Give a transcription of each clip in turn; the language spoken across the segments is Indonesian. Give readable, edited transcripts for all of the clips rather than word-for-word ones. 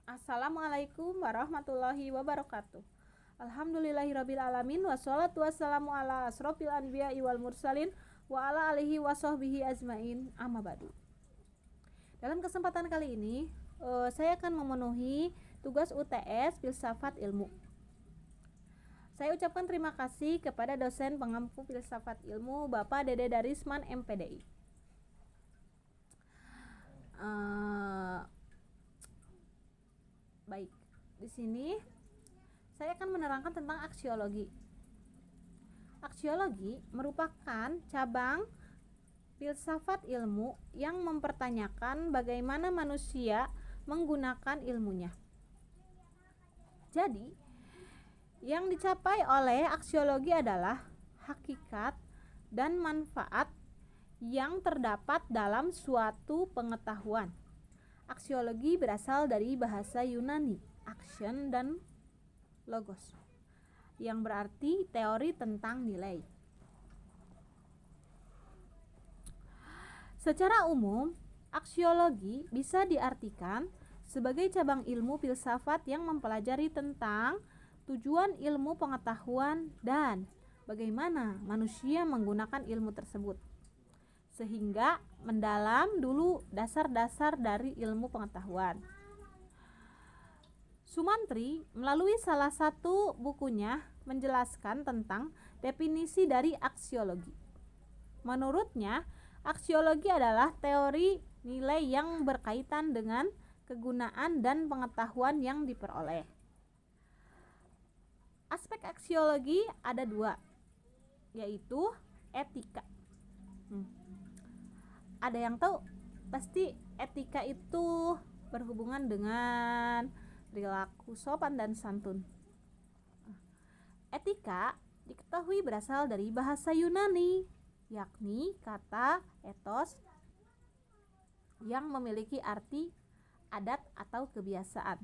Assalamualaikum warahmatullahi wabarakatuh. Alhamdulillahirabbil alamin wassalatu wassalamu ala asrofil anbiya'i wal mursalin wa ala alihi wa sahbihi ajmain. Amma ba'du. Dalam kesempatan kali ini, saya akan memenuhi tugas UTS Filsafat Ilmu. Saya ucapkan terima kasih kepada dosen pengampu Filsafat Ilmu Bapak Dede Darisman MPDI. Baik, di sini saya akan menerangkan tentang aksiologi. Aksiologi merupakan cabang filsafat ilmu yang mempertanyakan bagaimana manusia menggunakan ilmunya. Jadi, yang dicapai oleh aksiologi adalah hakikat dan manfaat yang terdapat dalam suatu pengetahuan. Aksiologi berasal dari bahasa Yunani, action dan logos, yang berarti teori tentang nilai. Secara umum, aksiologi bisa diartikan sebagai cabang ilmu filsafat yang mempelajari tentang tujuan ilmu pengetahuan dan bagaimana manusia menggunakan ilmu tersebut, sehingga mendalam dulu dasar-dasar dari ilmu pengetahuan. Sumantri melalui salah satu bukunya menjelaskan tentang definisi dari aksiologi. Menurutnya, aksiologi adalah teori nilai yang berkaitan dengan kegunaan dan pengetahuan yang diperoleh. Aspek aksiologi ada dua, yaitu etika. Ada yang tahu pasti etika itu berhubungan dengan perilaku sopan dan santun. Etika diketahui berasal dari bahasa Yunani, yakni kata ethos yang memiliki arti adat atau kebiasaan.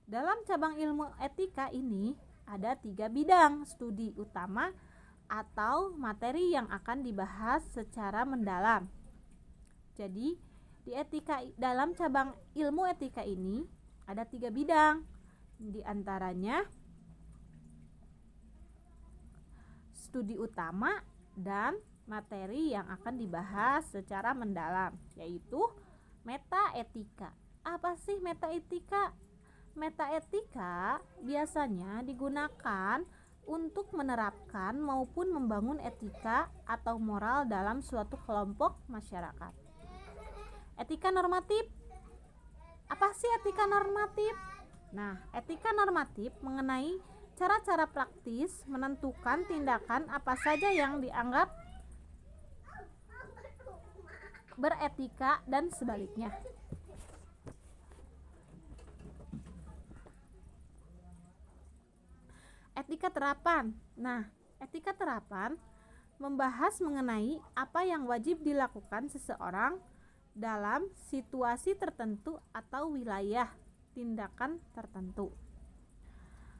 Dalam cabang ilmu etika ini ada 3 bidang studi utama atau materi yang akan dibahas secara mendalam. Jadi, dalam cabang ilmu etika ini ada 3 bidang. Di antaranya studi utama dan materi yang akan dibahas secara mendalam, yaitu metaetika. Apa sih metaetika? Metaetika biasanya digunakan untuk menerapkan maupun membangun etika atau moral dalam suatu kelompok masyarakat. Etika normatif. Apa sih etika normatif? Nah, etika normatif mengenai cara-cara praktis menentukan tindakan apa saja yang dianggap beretika dan sebaliknya. Etika terapan. Nah, etika terapan membahas mengenai apa yang wajib dilakukan seseorang dalam situasi tertentu atau wilayah tindakan tertentu.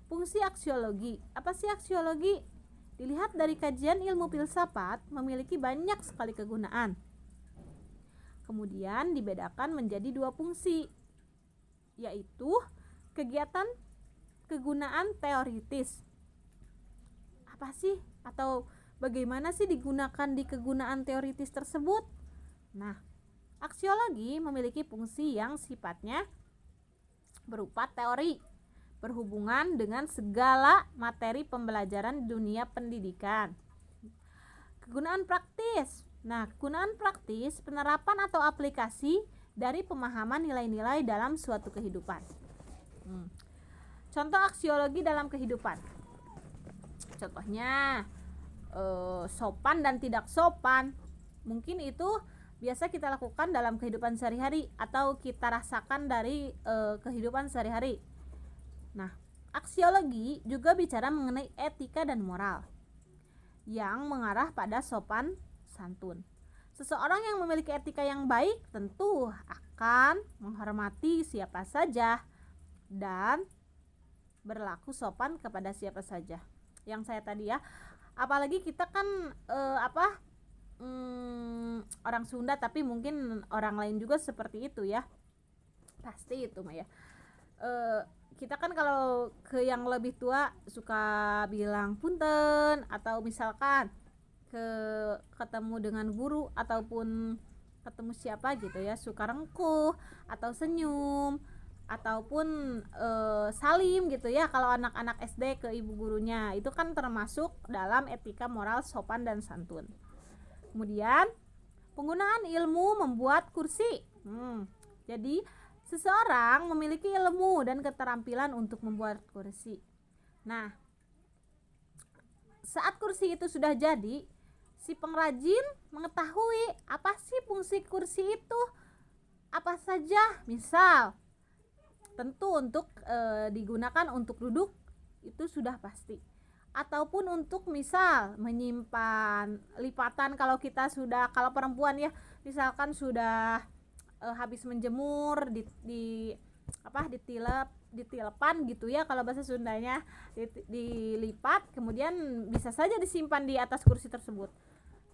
Fungsi aksiologi. Apa sih aksiologi? Dilihat dari kajian ilmu filsafat memiliki banyak sekali kegunaan. Kemudian dibedakan menjadi 2 fungsi, yaitu kegiatan kegunaan teoritis. Apa sih atau bagaimana sih digunakan di kegunaan teoritis tersebut? Nah, aksiologi memiliki fungsi yang sifatnya berupa teori, berhubungan dengan segala materi pembelajaran di dunia pendidikan. Kegunaan praktis. Nah, kegunaan praktis penerapan atau aplikasi dari pemahaman nilai-nilai dalam suatu kehidupan. Contoh aksiologi dalam kehidupan. Contohnya sopan dan tidak sopan. Mungkin itu biasa kita lakukan dalam kehidupan sehari-hari atau kita rasakan dari kehidupan sehari-hari. Nah, aksiologi juga bicara mengenai etika dan moral yang mengarah pada sopan santun. Seseorang yang memiliki etika yang baik tentu akan menghormati siapa saja dan berlaku sopan kepada siapa saja. Yang saya tadi ya, apalagi kita kan orang Sunda, tapi mungkin orang lain juga seperti itu ya. Pasti itu Maya. Kita kan kalau ke yang lebih tua suka bilang punten, atau misalkan ketemu dengan guru ataupun ketemu siapa gitu ya, suka rengkuh atau senyum ataupun salim gitu ya. Kalau anak-anak SD ke ibu gurunya, itu kan termasuk dalam etika moral sopan dan santun. Kemudian penggunaan ilmu membuat kursi. Jadi seseorang memiliki ilmu dan keterampilan untuk membuat kursi. Nah, saat kursi itu sudah jadi, si pengrajin mengetahui apa sih fungsi kursi itu, apa saja. Misal, tentu untuk digunakan untuk duduk, itu sudah pasti. Ataupun untuk misal menyimpan lipatan, kalau kita sudah, kalau perempuan ya, misalkan sudah habis menjemur ditilepan gitu ya, kalau bahasa Sundanya dilipat, kemudian bisa saja disimpan di atas kursi tersebut.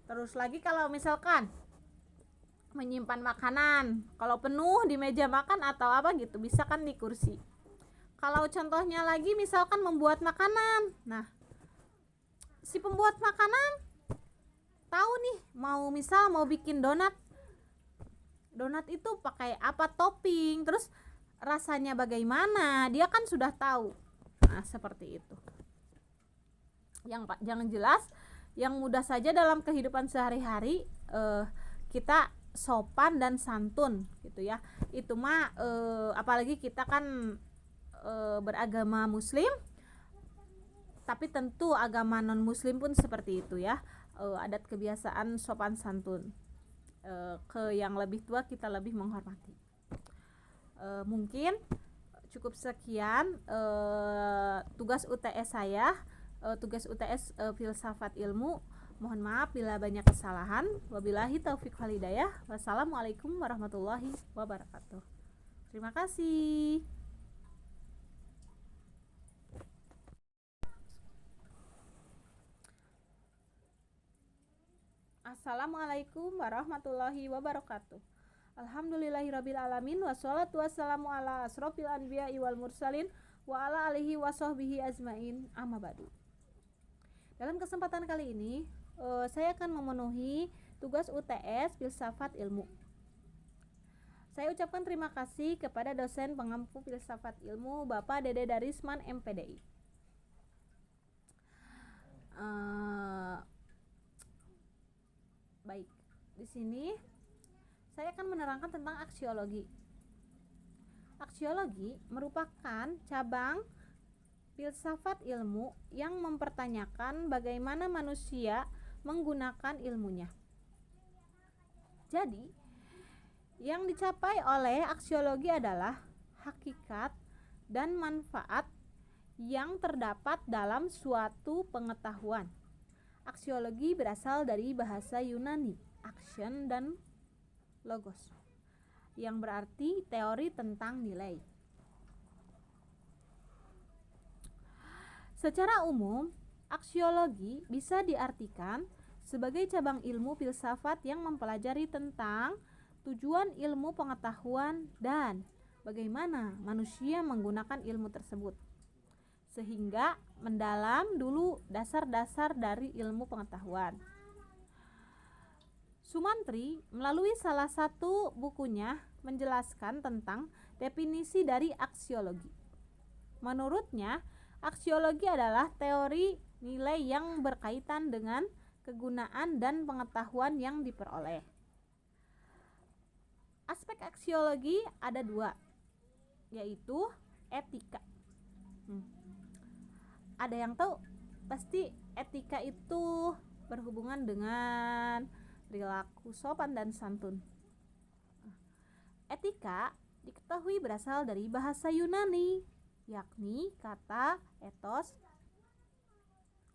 Terus lagi kalau misalkan menyimpan makanan, kalau penuh di meja makan atau apa gitu, bisa kan di kursi. Kalau contohnya lagi misalkan membuat makanan, nah si pembuat makanan tahu nih, mau bikin donat itu pakai apa topping, terus rasanya bagaimana, dia kan sudah tahu. Nah, seperti itu. Yang jelas, yang mudah saja dalam kehidupan sehari-hari, kita sopan dan santun gitu ya. Itu mah apalagi kita kan beragama muslim, tapi tentu agama non muslim pun seperti itu ya. Adat kebiasaan sopan santun. Ke yang lebih tua kita lebih menghormati. Mungkin cukup sekian tugas UTS saya, tugas UTS filsafat ilmu. Mohon maaf bila banyak kesalahan. Wabillahi taufik wal hidayah. Wassalamualaikum warahmatullahi wabarakatuh. Terima kasih. Assalamualaikum warahmatullahi wabarakatuh. Alhamdulillahirabbil alamin, wassalatu wassalamu ala asrofil anbiya'i wal mursalin wa ala alihi wa sahbihi ajmain, amma ba'du. Dalam kesempatan kali ini saya akan memenuhi tugas UTS filsafat ilmu. Saya ucapkan terima kasih kepada dosen pengampu filsafat ilmu Bapak Dede Darisman MPDI. Baik, di sini saya akan menerangkan tentang aksiologi. Aksiologi merupakan cabang filsafat ilmu yang mempertanyakan bagaimana manusia menggunakan ilmunya. Jadi, yang dicapai oleh aksiologi adalah hakikat dan manfaat yang terdapat dalam suatu pengetahuan. Aksiologi berasal dari bahasa Yunani, action dan logos, yang berarti teori tentang nilai. Secara umum, aksiologi bisa diartikan sebagai cabang ilmu filsafat yang mempelajari tentang tujuan ilmu pengetahuan dan bagaimana manusia menggunakan ilmu tersebut, sehingga mendalam dulu dasar-dasar dari ilmu pengetahuan. Sumantri melalui salah satu bukunya menjelaskan tentang definisi dari aksiologi. Menurutnya, aksiologi adalah teori nilai yang berkaitan dengan kegunaan dan pengetahuan yang diperoleh. Aspek aksiologi ada dua, yaitu etika. Ada yang tahu pasti etika itu berhubungan dengan perilaku sopan dan santun. Etika diketahui berasal dari bahasa Yunani, yakni kata ethos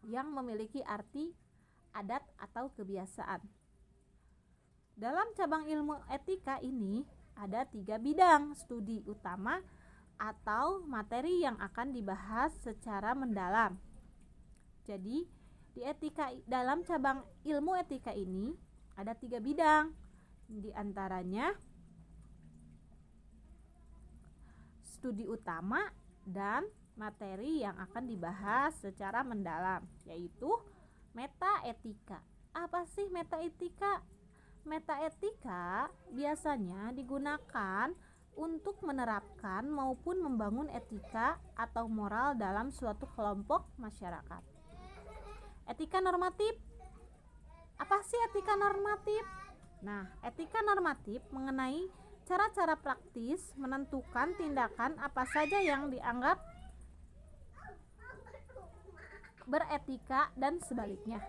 yang memiliki arti adat atau kebiasaan. Dalam cabang ilmu etika ini ada 3 bidang studi utama atau materi yang akan dibahas secara mendalam. Jadi, dalam cabang ilmu etika ini ada 3 bidang. Di antaranya studi utama dan materi yang akan dibahas secara mendalam, yaitu metaetika. Apa sih metaetika? Metaetika biasanya digunakan untuk menerapkan maupun membangun etika atau moral dalam suatu kelompok masyarakat. Etika normatif. Apa sih etika normatif? Nah, etika normatif mengenai cara-cara praktis menentukan tindakan apa saja yang dianggap beretika dan sebaliknya.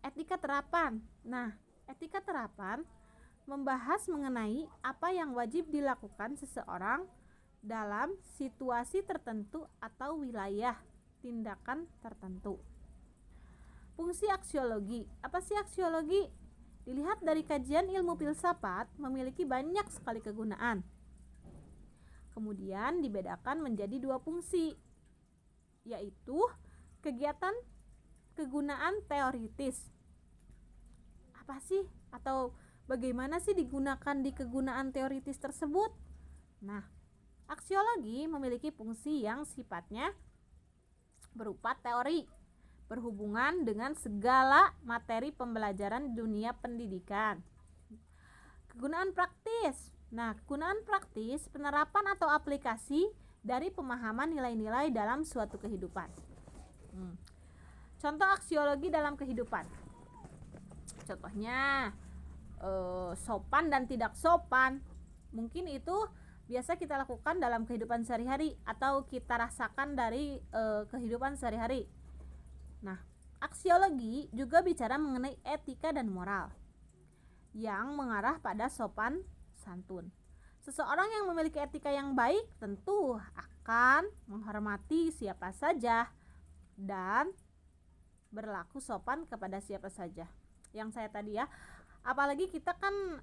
Etika terapan. Nah, etika terapan membahas mengenai apa yang wajib dilakukan seseorang dalam situasi tertentu atau wilayah tindakan tertentu. Fungsi aksiologi. Apa sih aksiologi? Dilihat dari kajian ilmu filsafat memiliki banyak sekali kegunaan. Kemudian dibedakan menjadi dua fungsi, yaitu kegiatan kegunaan teoritis. Apa sih atau bagaimana sih digunakan di kegunaan teoritis tersebut? Nah, aksiologi memiliki fungsi yang sifatnya berupa teori, berhubungan dengan segala materi pembelajaran dunia pendidikan. Kegunaan praktis. Nah, kegunaan praktis penerapan atau aplikasi dari pemahaman nilai-nilai dalam suatu kehidupan. Contoh aksiologi dalam kehidupan. Contohnya sopan dan tidak sopan. Mungkin itu biasa kita lakukan dalam kehidupan sehari-hari atau kita rasakan dari kehidupan sehari-hari. Nah, aksiologi juga bicara mengenai etika dan moral yang mengarah pada sopan santun. Seseorang yang memiliki etika yang baik tentu akan menghormati siapa saja dan berlaku sopan kepada siapa saja. Yang saya tadi ya, apalagi kita kan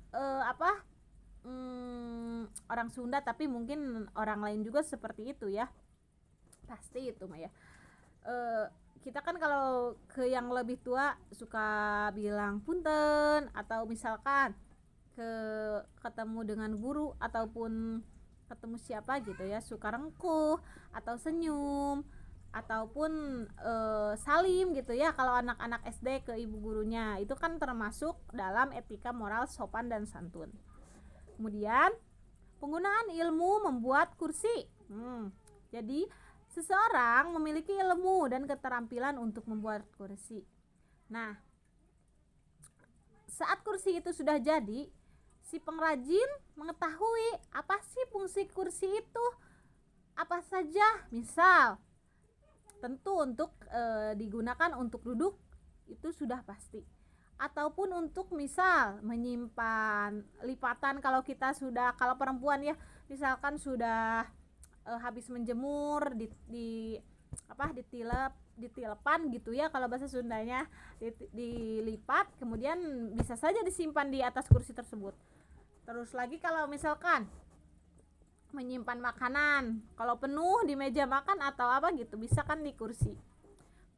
orang Sunda, tapi mungkin orang lain juga seperti itu ya. Pasti itu mah ya. Kita kan kalau ke yang lebih tua suka bilang punten, atau misalkan ketemu dengan guru ataupun ketemu siapa gitu ya, suka rengkuh atau senyum ataupun salim gitu ya. Kalau anak-anak SD ke ibu gurunya, itu kan termasuk dalam etika moral sopan dan santun. Kemudian penggunaan ilmu membuat kursi. Jadi seseorang memiliki ilmu dan keterampilan untuk membuat kursi. Nah, saat kursi itu sudah jadi, si pengrajin mengetahui apa sih fungsi kursi itu, apa saja. Misal, tentu untuk digunakan untuk duduk, itu sudah pasti. Ataupun untuk misal menyimpan lipatan, kalau perempuan ya, misalkan sudah habis menjemur ditilepan gitu ya, kalau bahasa Sundanya dilipat, kemudian bisa saja disimpan di atas kursi tersebut. Terus lagi kalau misalkan menyimpan makanan, kalau penuh di meja makan atau apa gitu, bisa kan di kursi.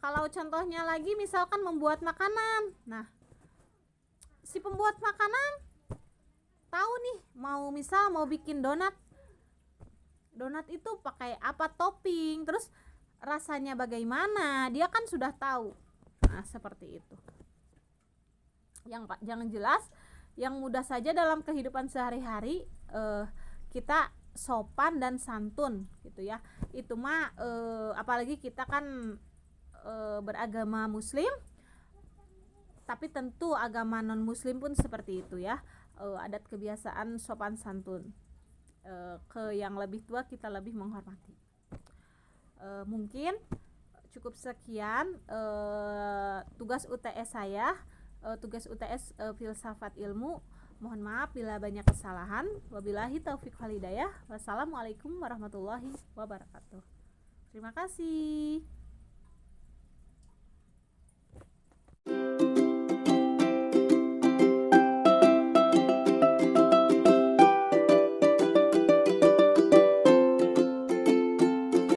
Kalau contohnya lagi misalkan membuat makanan, nah si pembuat makanan tahu nih mau bikin donat itu pakai apa topping, terus rasanya bagaimana, dia kan sudah tahu. Nah, seperti itu. Yang jelas, yang mudah saja dalam kehidupan sehari-hari kita sopan dan santun gitu ya. Itu mah apalagi kita kan beragama muslim, tapi tentu agama non muslim pun seperti itu ya. Adat kebiasaan sopan santun. Ke yang lebih tua kita lebih menghormati. Mungkin cukup sekian tugas UTS saya, tugas UTS filsafat ilmu. Mohon maaf bila banyak kesalahan. Wabillahi taufiq wal hidayah. Wassalamualaikum warahmatullahi wabarakatuh. Terima kasih.